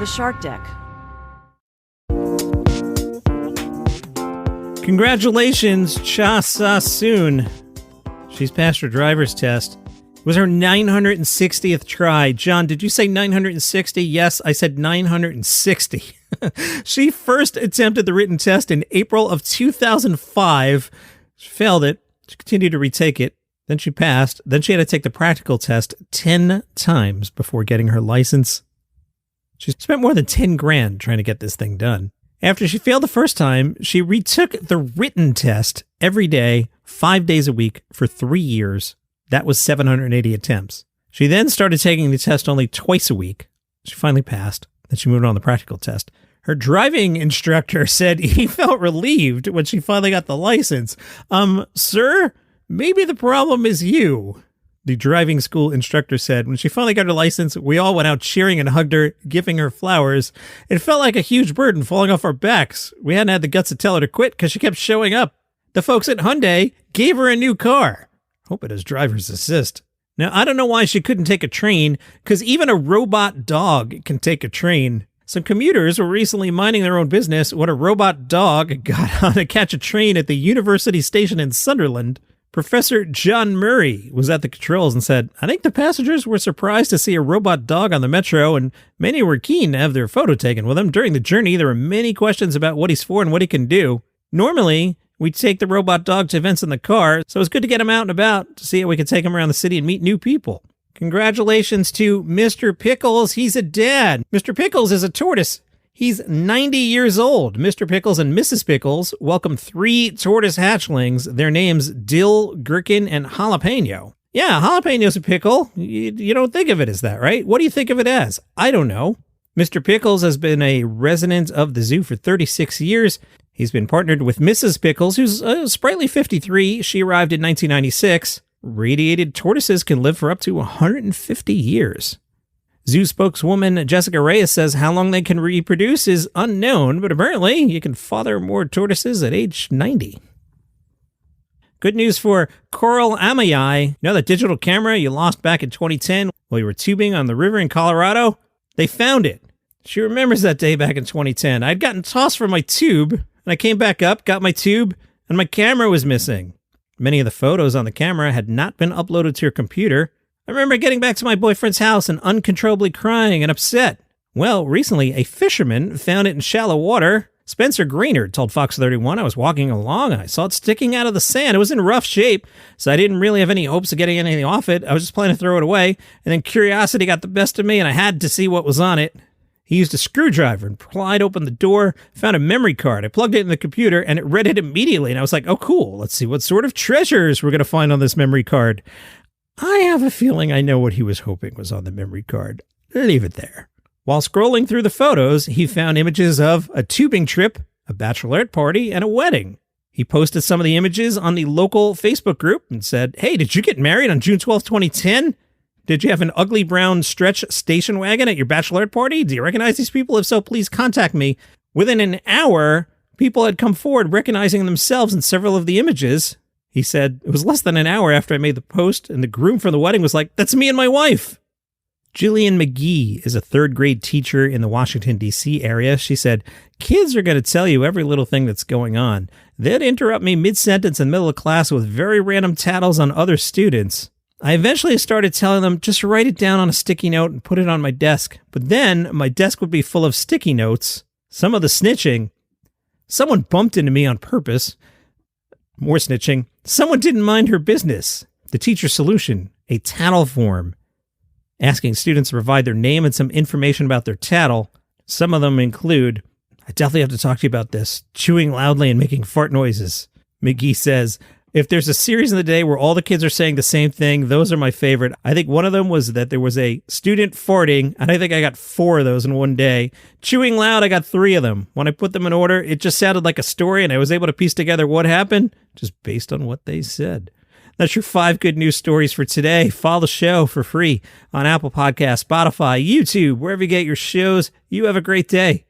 The Shark Deck. Congratulations, Cha Sa-soon. She's passed her driver's test. It was her 960th try. John, did you say 960? Yes, I said 960. She first attempted the written test in April of 2005. She failed it. She continued to retake it. Then she passed. Then she had to take the practical test 10 times before getting her license. She spent more than 10 grand trying to get this thing done. After she failed the first time, she retook the written test every day, 5 days a week for 3 years. That was 780 attempts. She then started taking the test only twice a week. She finally passed. Then she moved on to the practical test. Her driving instructor said he felt relieved when she finally got the license. Sir, maybe the problem is you. The driving school instructor said when she finally got her license, we all went out cheering and hugged her, giving her flowers. It felt like a huge burden falling off our backs. We hadn't had the guts to tell her to quit because she kept showing up. The folks at Hyundai gave her a new car. Hope it has driver's assist. Now, I don't know why she couldn't take a train, because even a robot dog can take a train. Some commuters were recently minding their own business when a robot dog got on to catch a train at the University Station in Sunderland. Professor John Murray was at the controls and said, I think the passengers were surprised to see a robot dog on the metro, and many were keen to have their photo taken with him. During the journey, there were many questions about what he's for and what he can do. Normally, we'd take the robot dog to events in the car, so it's good to get him out and about to see how we could take him around the city and meet new people. Congratulations to Mr. Pickles. He's a dad. Mr. Pickles is a tortoise. He's 90 years old. Mr. Pickles and Mrs. Pickles welcome 3 tortoise hatchlings. Their names Dill, Gherkin, and Jalapeno. Yeah, jalapeno's a pickle. You don't think of it as that, right? What do you think of it as? I don't know. Mr. Pickles has been a resident of the zoo for 36 years. He's been partnered with Mrs. Pickles, who's sprightly 53. She arrived in 1996. Radiated tortoises can live for up to 150 years. Zoo spokeswoman Jessica Reyes says how long they can reproduce is unknown, but apparently you can father more tortoises at age 90. Good news for Coral Amayai. You know that digital camera you lost back in 2010 while you were tubing on the river in Colorado? They found it. She remembers that day back in 2010. I'd gotten tossed from my tube, and I came back up, got my tube, and my camera was missing. Many of the photos on the camera had not been uploaded to her computer. I remember getting back to my boyfriend's house and uncontrollably crying and upset. Well, recently, a fisherman found it in shallow water. Spencer Greenard told Fox 31, I was walking along and I saw it sticking out of the sand. It was in rough shape, so I didn't really have any hopes of getting anything off it. I was just planning to throw it away, and then curiosity got the best of me and I had to see what was on it. He used a screwdriver and pried open the door, found a memory card. I plugged it in the computer and it read it immediately, and I was like, oh cool, let's see what sort of treasures we're going to find on this memory card. I have a feeling I know what he was hoping was on the memory card. Leave it there. While scrolling through the photos, he found images of a tubing trip, a bachelorette party, and a wedding. He posted some of the images on the local Facebook group and said, hey, did you get married on June 12, 2010? Did you have an ugly brown stretch station wagon at your bachelorette party? Do you recognize these people? If so, please contact me. Within an hour, people had come forward recognizing themselves in several of the images. He said, it was less than an hour after I made the post, and the groom for the wedding was like, that's me and my wife. Jillian McGee is a 3rd grade teacher in the Washington, D.C. area. She said, kids are going to tell you every little thing that's going on. They'd interrupt me mid-sentence in the middle of class with very random tattles on other students. I eventually started telling them, just write it down on a sticky note and put it on my desk. But then my desk would be full of sticky notes. Some of the snitching. Someone bumped into me on purpose. More snitching. Someone didn't mind her business. The teacher's solution, a tattle form, asking students to provide their name and some information about their tattle. Some of them include, I definitely have to talk to you about this, chewing loudly and making fart noises. McGee says, if there's a series in the day where all the kids are saying the same thing, those are my favorite. I think one of them was that there was a student farting, and I think I got 4 of those in one day. Chewing loud, I got 3 of them. When I put them in order, it just sounded like a story, and I was able to piece together what happened just based on what they said. That's your 5 good news stories for today. Follow the show for free on Apple Podcasts, Spotify, YouTube, wherever you get your shows. You have a great day.